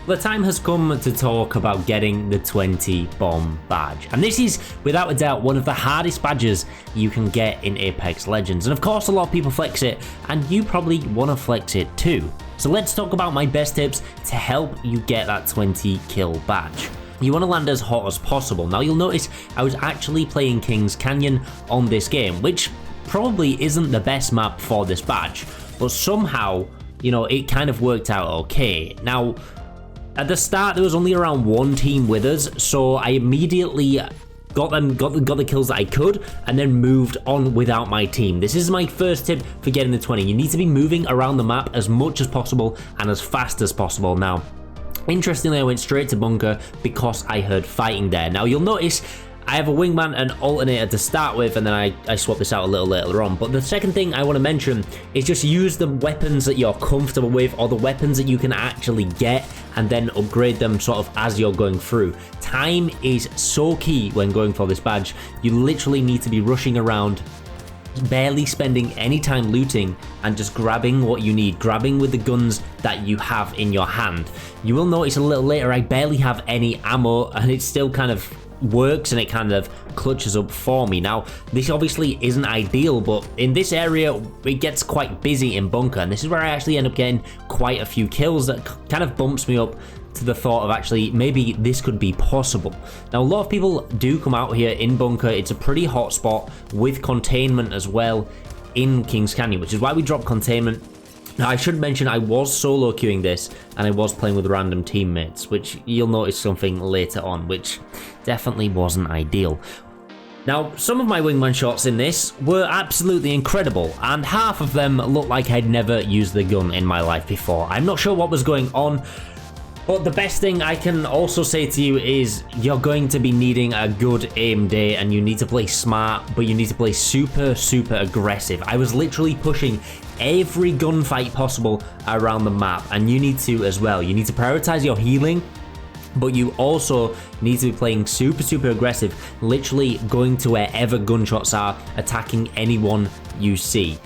The time has come to talk about getting the 20 bomb badge. And this is, without a doubt, one of the hardest badges you can get in Apex Legends. And of course, a lot of people flex it, and you probably want to flex it too. So let's talk about my best tips to help you get that 20 kill badge. You want to land as hot as possible. Now you'll notice I was actually playing Kings Canyon on this game, which probably isn't the best map for this badge, but somehow, you know, it kind of worked out okay. Now, at the start, there was only around one team with us, so I immediately got the kills that I could, and then moved on without my team. This is my first tip for getting the 20. You need to be moving around the map as much as possible and as fast as possible. Now, interestingly, I went straight to bunker because I heard fighting there. Now, you'll notice I have a wingman and alternator to start with, and then I swap this out a little later on. But the second thing I want to mention is just use the weapons that you're comfortable with, or the weapons that you can actually get, and then upgrade them sort of as you're going through. Time is so key when going for this badge. You literally need to be rushing around, barely spending any time looting, and just grabbing what you need, grabbing with the guns that you have in your hand. You will notice a little later I barely have any ammo, and it still kind of works, and it kind of clutches up for me. Now, this obviously isn't ideal, but in this area it gets quite busy in bunker, and this is where I actually end up getting quite a few kills that kind of bumps me up to the thought of actually maybe this could be possible. Now, a lot of people do come out here in bunker. It's a pretty hot spot with containment as well in Kings Canyon, which is why we dropped containment. Now, I should mention I was solo queuing this, and I was playing with random teammates, which you'll notice something later on, which definitely wasn't ideal. Now, some of my wingman shots in this were absolutely incredible, and half of them looked like I'd never used the gun in my life before. I'm not sure what was going on, but the best thing I can also say to you is you're going to be needing a good aim day, and you need to play smart, but you need to play super aggressive. I was literally pushing every gunfight possible around the map, and you need to as well. You need to prioritize your healing, but you also need to be playing super aggressive, literally going to wherever gunshots are, attacking anyone you see.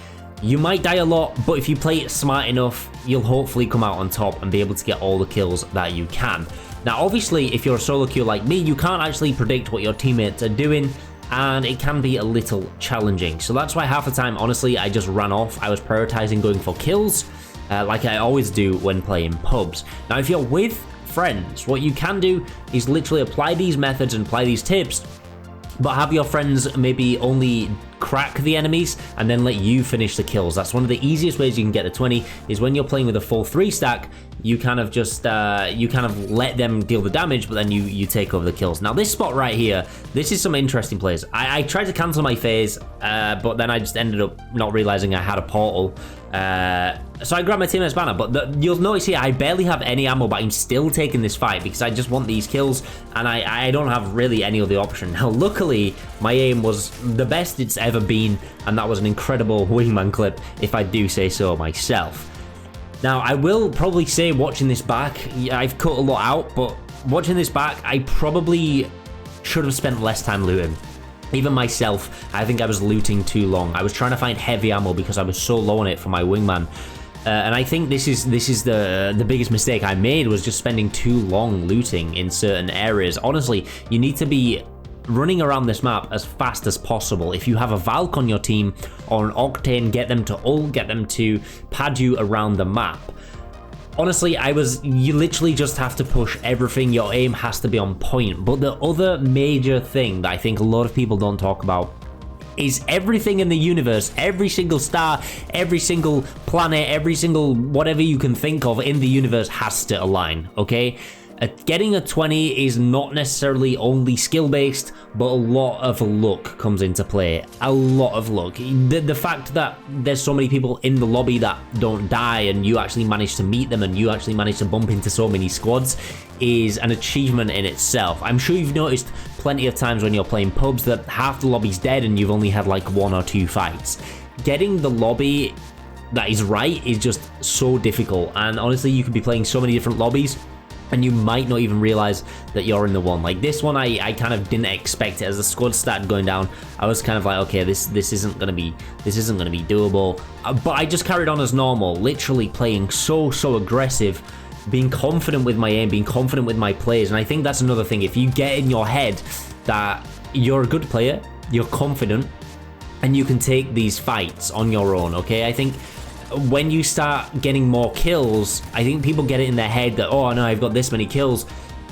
You might die a lot, but if you play it smart enough, you'll hopefully come out on top and be able to get all the kills that you can. Now, obviously, if you're a solo queue like me, you can't actually predict what your teammates are doing, and it can be a little challenging. So that's why half the time, honestly, I just ran off. I was prioritizing going for kills, like I always do when playing pubs. Now, if you're with friends, what you can do is literally apply these methods and apply these tips, but have your friends maybe only crack the enemies and then let you finish the kills. That's one of the easiest ways you can get the 20, is when you're playing with a full 3 stack, you kind of just you kind of let them deal the damage, but then you take over the kills. Now, this spot right here, this is some interesting plays. I tried to cancel my phase, but then I just ended up not realizing I had a portal. So I grabbed my teammate's banner, but you'll notice here I barely have any ammo, but I'm still taking this fight because I just want these kills, and I don't have really any other option. Now, luckily, my aim was the best it's ever been, and that was an incredible wingman clip, if I do say so myself. Now, I will probably say, watching this back, I've cut a lot out, but watching this back, I probably should have spent less time looting. Even myself, I think I was looting too long. I was trying to find heavy ammo because I was so low on it for my wingman. And I think this is the biggest mistake I made, was just spending too long looting in certain areas. Honestly, you need to be running around this map as fast as possible. If you have a Valk on your team or an Octane, get them to ult, get them to pad you around the map. Honestly, you literally just have to push everything. Your aim has to be on point. But the other major thing that I think a lot of people don't talk about is everything in the universe, every single star, every single planet, every single whatever you can think of in the universe has to align, okay? Getting a 20 is not necessarily only skill-based, but a lot of luck comes into play. A lot of luck. The fact that there's so many people in the lobby that don't die, and you actually manage to meet them, and you actually manage to bump into so many squads, is an achievement in itself. I'm sure you've noticed plenty of times when you're playing pubs that half the lobby's dead and you've only had like 1 or 2 fights. Getting the lobby that is right is just so difficult, and honestly, you could be playing so many different lobbies and you might not even realize that you're in the one. Like this one, I kind of didn't expect it. As the squad started going down, I was kind of like, okay, this isn't gonna be doable. But I just carried on as normal, literally playing so aggressive being confident with my aim, being confident with my plays. And I think that's another thing. If you get in your head that you're a good player, you're confident, and you can take these fights on your own, okay? I think when you start getting more kills, I think people get it in their head that, oh no, I've got this many kills,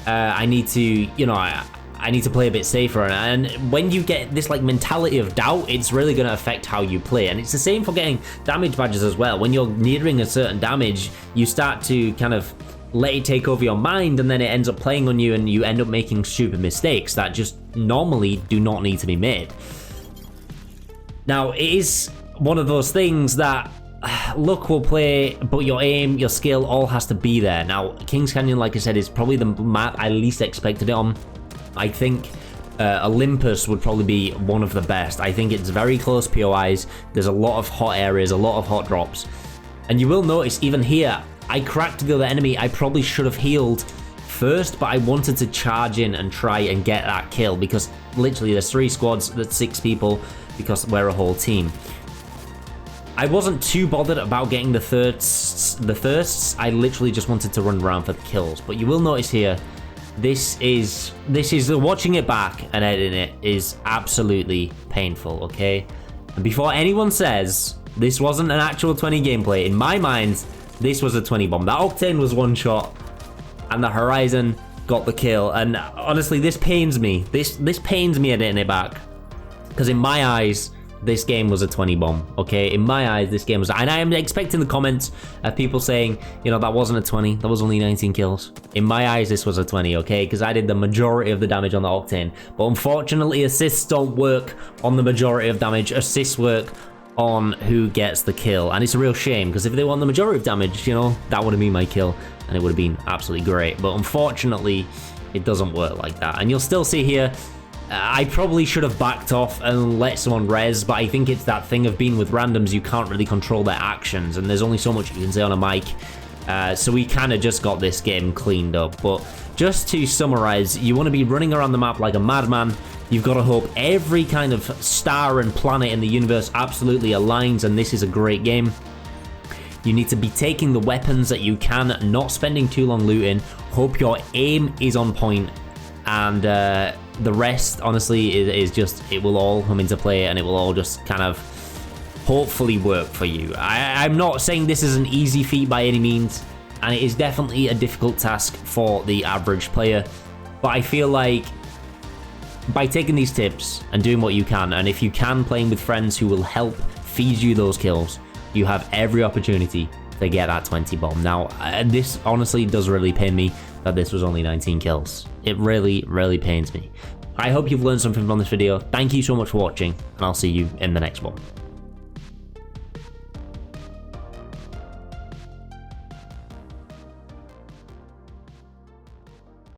I need to, you know, I need to play a bit safer. And when you get this like mentality of doubt, it's really going to affect how you play. And it's the same for getting damage badges as well. When you're nearing a certain damage, you start to kind of let it take over your mind, and then it ends up playing on you, and you end up making stupid mistakes that just normally do not need to be made. Now, it is one of those things that luck will play, but your aim, your skill, all has to be there. Now, Kings Canyon, like I said, is probably the map I least expected it on. I think Olympus would probably be one of the best. I think it's very close POIs. There's a lot of hot areas, a lot of hot drops. And you will notice, even here, I cracked the other enemy. I probably should have healed first, but I wanted to charge in and try and get that kill, because literally there's 3 squads, that's 6 people, because we're a whole team. I wasn't too bothered about getting the thirsts. I literally just wanted to run around for the kills. But you will notice here, this is watching it back and editing it is absolutely painful, okay? And before anyone says this wasn't an actual 20 gameplay, in my mind, this was a 20 bomb. That Octane was one shot, and the Horizon got the kill. And honestly, this pains me. This pains me editing it back, because in my eyes, this game was a 20 bomb, okay? In my eyes, this game was, and I am expecting the comments of people saying, you know, that wasn't a 20, that was only 19 kills. In my eyes, this was a 20, okay? Because I did the majority of the damage on the Octane. But unfortunately, assists don't work on the majority of damage. Assists work on who gets the kill. And it's a real shame, because if they won the majority of damage, you know, that would have been my kill, and it would have been absolutely great. But unfortunately, it doesn't work like that. And you'll still see here, I probably should have backed off and let someone res, but I think it's that thing of being with randoms, you can't really control their actions, and there's only so much you can say on a mic. So we kind of just got this game cleaned up. But just to summarize, you want to be running around the map like a madman. You've got to hope every kind of star and planet in the universe absolutely aligns, and this is a great game. You need to be taking the weapons that you can, not spending too long looting. Hope your aim is on point, and the rest, honestly, is just, it will all come into play, and it will all just kind of hopefully work for you. I'm not saying this is an easy feat by any means, and it is definitely a difficult task for the average player, but I feel like by taking these tips and doing what you can, and if you can, playing with friends who will help feed you those kills, you have every opportunity to get that 20 bomb. Now, this honestly does really pain me that this was only 19 kills. It really, really pains me. I hope you've learned something from this video. Thank you so much for watching, and I'll see you in the next one.